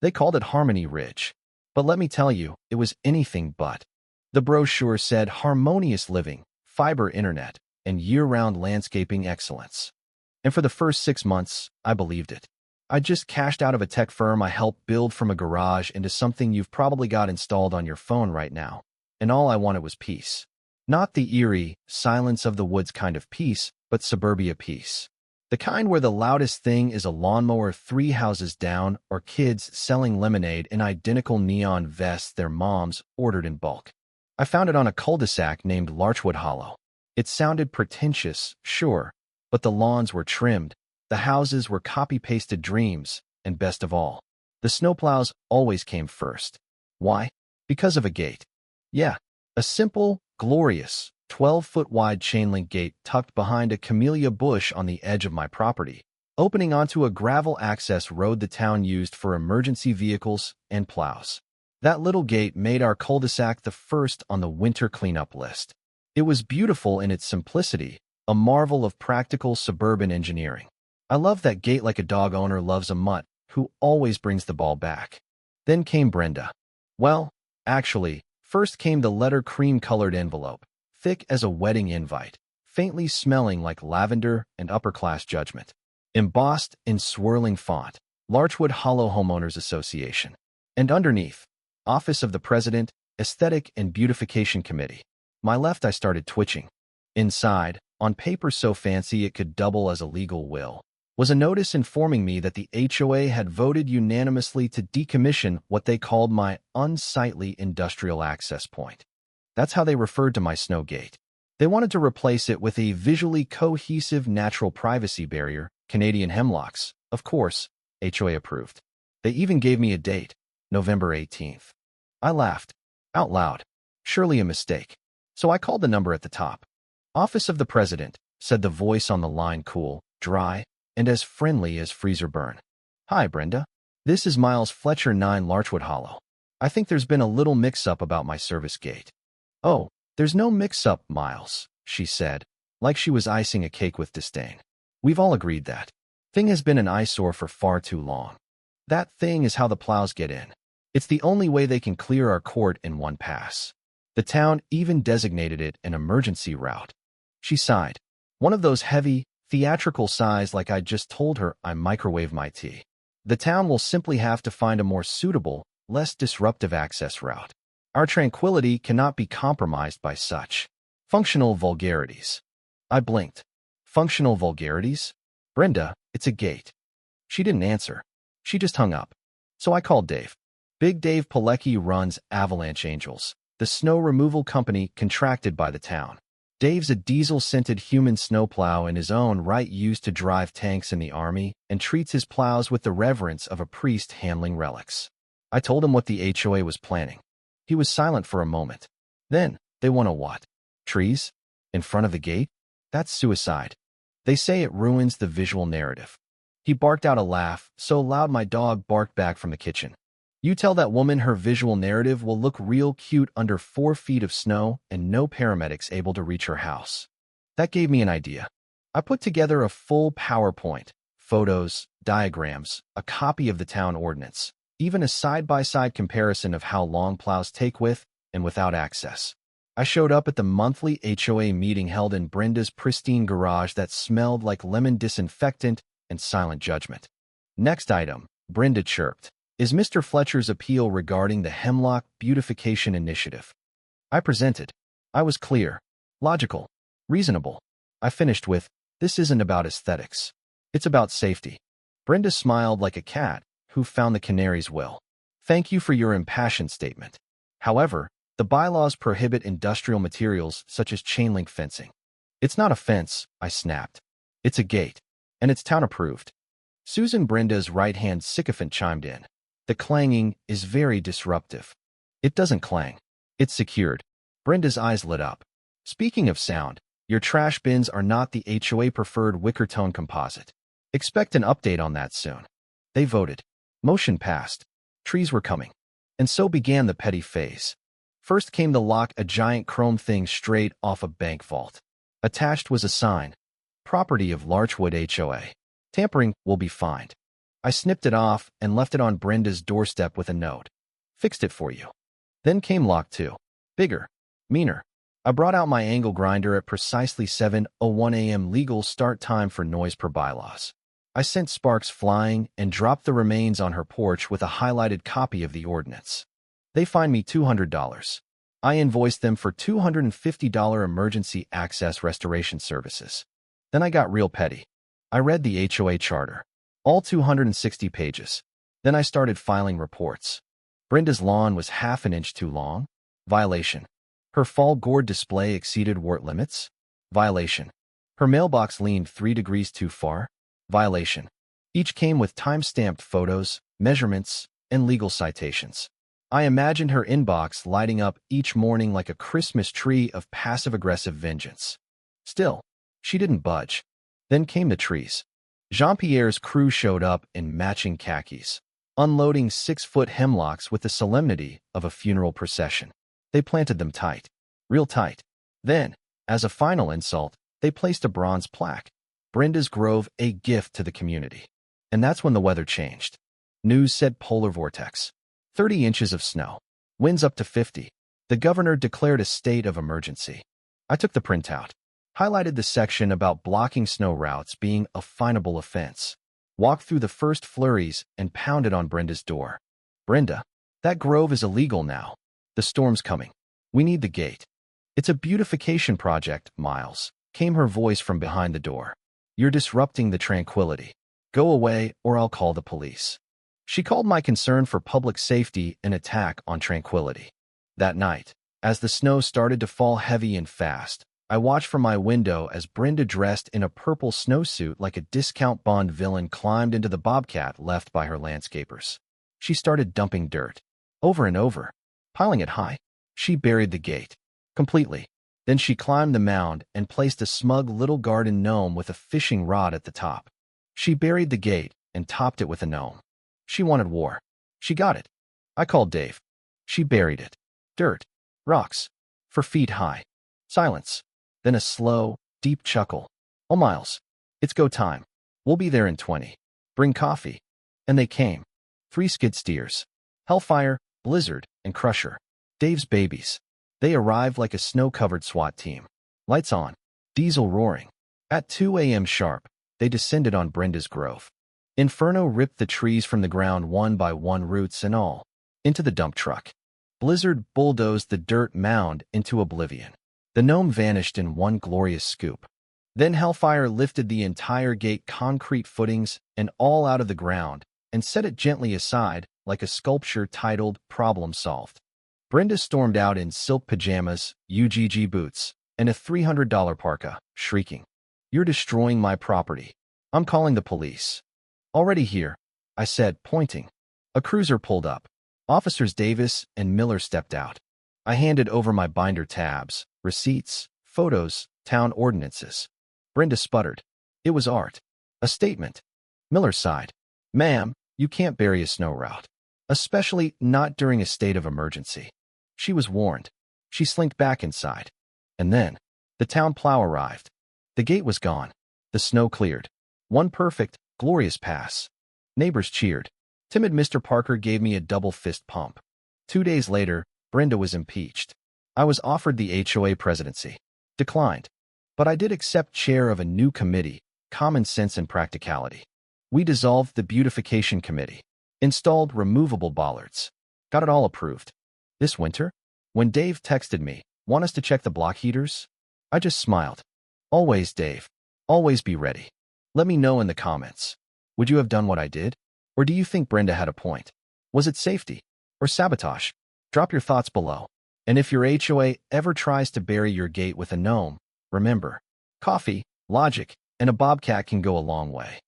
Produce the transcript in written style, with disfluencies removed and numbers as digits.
They called it Harmony Ridge. But let me tell you, it was anything but. The brochure said harmonious living, fiber internet, and year-round landscaping excellence. And for the first 6 months, I believed it. I just cashed out of a tech firm I helped build from a garage into something you've probably got installed on your phone right now. And all I wanted was peace. Not the eerie, silence of the woods kind of peace, but suburbia peace. The kind where the loudest thing is a lawnmower 3 houses down or kids selling lemonade in identical neon vests their moms ordered in bulk. I found it on a cul-de-sac named Larchwood Hollow. It sounded pretentious, sure, but the lawns were trimmed, the houses were copy-pasted dreams, and best of all, the snowplows always came first. Why? Because of a gate. Yeah, a simple, glorious, 12-foot wide chain-link gate tucked behind a camellia bush on the edge of my property, opening onto a gravel access road the town used for emergency vehicles and plows. That little gate made our cul-de-sac the first on the winter cleanup list. It was beautiful in its simplicity, a marvel of practical suburban engineering. I love that gate like a dog owner loves a mutt who always brings the ball back. Then came Brenda. Well, actually, first came the letter cream-colored envelope, thick as a wedding invite, faintly smelling like lavender and upper-class judgment. Embossed in swirling font, Larchwood Hollow Homeowners Association. And underneath, Office of the President, Aesthetic and Beautification Committee. My left eye started twitching. Inside, on paper so fancy it could double as a legal will, was a notice informing me that the HOA had voted unanimously to decommission what they called my unsightly industrial access point. That's how they referred to my snow gate. They wanted to replace it with a visually cohesive natural privacy barrier, Canadian hemlocks. Of course, HOA approved. They even gave me a date, November 18th. I laughed, out loud. Surely a mistake. So I called the number at the top. Office of the President, said the voice on the line, cool, dry, and as friendly as freezer burn. Hi, Brenda. This is Miles Fletcher, 9 Larchwood Hollow. I think there's been a little mix-up about my service gate. Oh, there's no mix-up, Miles, she said, like she was icing a cake with disdain. We've all agreed that thing has been an eyesore for far too long. That thing is how the plows get in. It's the only way they can clear our court in one pass. The town even designated it an emergency route. She sighed. One of those heavy, theatrical sighs like I'd just told her I microwave my tea. The town will simply have to find a more suitable, less disruptive access route. Our tranquility cannot be compromised by such functional vulgarities. I blinked. Functional vulgarities? Brenda, it's a gate. She didn't answer. She just hung up. So I called Dave. Big Dave Pilecki runs Avalanche Angels, the snow removal company contracted by the town. Dave's a diesel-scented human snowplow in his own right used to drive tanks in the army and treats his plows with the reverence of a priest handling relics. I told him what the HOA was planning. He was silent for a moment. Then, they want to what? Trees? In front of the gate? That's suicide. They say it ruins the visual narrative. He barked out a laugh, so loud my dog barked back from the kitchen. You tell that woman her visual narrative will look real cute under 4 feet of snow and no paramedics able to reach her house. That gave me an idea. I put together a full PowerPoint, photos, diagrams, a copy of the town ordinance, even a side-by-side comparison of how long plows take with and without access. I showed up at the monthly HOA meeting held in Brenda's pristine garage that smelled like lemon disinfectant and silent judgment. Next item, Brenda chirped, is Mr. Fletcher's appeal regarding the Hemlock Beautification Initiative. I presented. I was clear, logical, reasonable. I finished with, this isn't about aesthetics. It's about safety. Brenda smiled like a cat who found the canary's will. Thank you for your impassioned statement. However, the bylaws prohibit industrial materials such as chain-link fencing. It's not a fence, I snapped. It's a gate. And it's town-approved. Susan, Brenda's right-hand sycophant, chimed in. The clanging is very disruptive. It doesn't clang. It's secured. Brenda's eyes lit up. Speaking of sound, your trash bins are not the HOA-preferred wicker tone composite. Expect an update on that soon. They voted. Motion passed. Trees were coming. And so began the petty phase. First came the lock, a giant chrome thing straight off a bank vault. Attached was a sign. Property of Larchwood HOA. Tampering will be fined. I snipped it off and left it on Brenda's doorstep with a note. Fixed it for you. Then came lock 2. Bigger. Meaner. I brought out my angle grinder at precisely 7:01 a.m. legal start time for noise per bylaws. I sent sparks flying and dropped the remains on her porch with a highlighted copy of the ordinance. They fined me $200. I invoiced them for $250 emergency access restoration services. Then I got real petty. I read the HOA charter, all 260 pages. Then I started filing reports. Brenda's lawn was half an inch too long. Violation. Her fall gourd display exceeded wart limits. Violation. Her mailbox leaned 3 degrees too far. Violation. Each came with time-stamped photos, measurements, and legal citations. I imagined her inbox lighting up each morning like a Christmas tree of passive-aggressive vengeance. Still, she didn't budge. Then came the trees. Jean-Pierre's crew showed up in matching khakis, unloading 6-foot hemlocks with the solemnity of a funeral procession. They planted them tight, real tight. Then, as a final insult, they placed a bronze plaque. Brenda's Grove, a gift to the community. And that's when the weather changed. News said polar vortex. 30 inches of snow. Winds up to 50. The governor declared a state of emergency. I took the printout, highlighted the section about blocking snow routes being a finable offense, walked through the first flurries, and pounded on Brenda's door. Brenda, that grove is illegal now. The storm's coming. We need the gate. It's a beautification project, Miles, came her voice from behind the door. You're disrupting the tranquility. Go away or I'll call the police. She called my concern for public safety an attack on tranquility. That night, as the snow started to fall heavy and fast, I watched from my window as Brenda, dressed in a purple snowsuit like a discount Bond villain, climbed into the bobcat left by her landscapers. She started dumping dirt. Over and over. Piling it high. She buried the gate. Completely. Then she climbed the mound and placed a smug little garden gnome with a fishing rod at the top. She buried the gate and topped it with a gnome. She wanted war. She got it. I called Dave. She buried it. Dirt. Rocks. 4 feet high. Silence. Then a slow, deep chuckle. Oh, Miles. It's go time. We'll be there in 20. Bring coffee. And they came. 3 skid steers. Hellfire, Blizzard, and Crusher. Dave's babies. They arrived like a snow-covered SWAT team. Lights on. Diesel roaring. At 2 a.m. sharp, they descended on Brenda's Grove. Inferno ripped the trees from the ground one by one, roots and all, into the dump truck. Blizzard bulldozed the dirt mound into oblivion. The gnome vanished in one glorious scoop. Then Hellfire lifted the entire gate concrete footings and all out of the ground and set it gently aside like a sculpture titled Problem Solved. Brenda stormed out in silk pajamas, UGG boots, and a $300 parka, shrieking, "You're destroying my property. I'm calling the police." "Already here," I said, pointing. A cruiser pulled up. Officers Davis and Miller stepped out. I handed over my binder tabs, receipts, photos, town ordinances. Brenda sputtered. It was art. A statement. Miller sighed. "Ma'am, you can't bury a snow route. Especially not during a state of emergency." She was warned. She slinked back inside. And then, the town plow arrived. The gate was gone. The snow cleared. One perfect, glorious pass. Neighbors cheered. Timid Mr. Parker gave me a double fist pump. 2 days later, Brenda was impeached. I was offered the HOA presidency. Declined. But I did accept chair of a new committee, Common Sense and Practicality. We dissolved the Beautification Committee. Installed removable bollards. Got it all approved. This winter, when Dave texted me, "Want us to check the block heaters?" I just smiled. Always, Dave. Always be ready. Let me know in the comments. Would you have done what I did? Or do you think Brenda had a point? Was it safety? Or sabotage? Drop your thoughts below. And if your HOA ever tries to bury your gate with a gnome, remember, coffee, logic, and a bobcat can go a long way.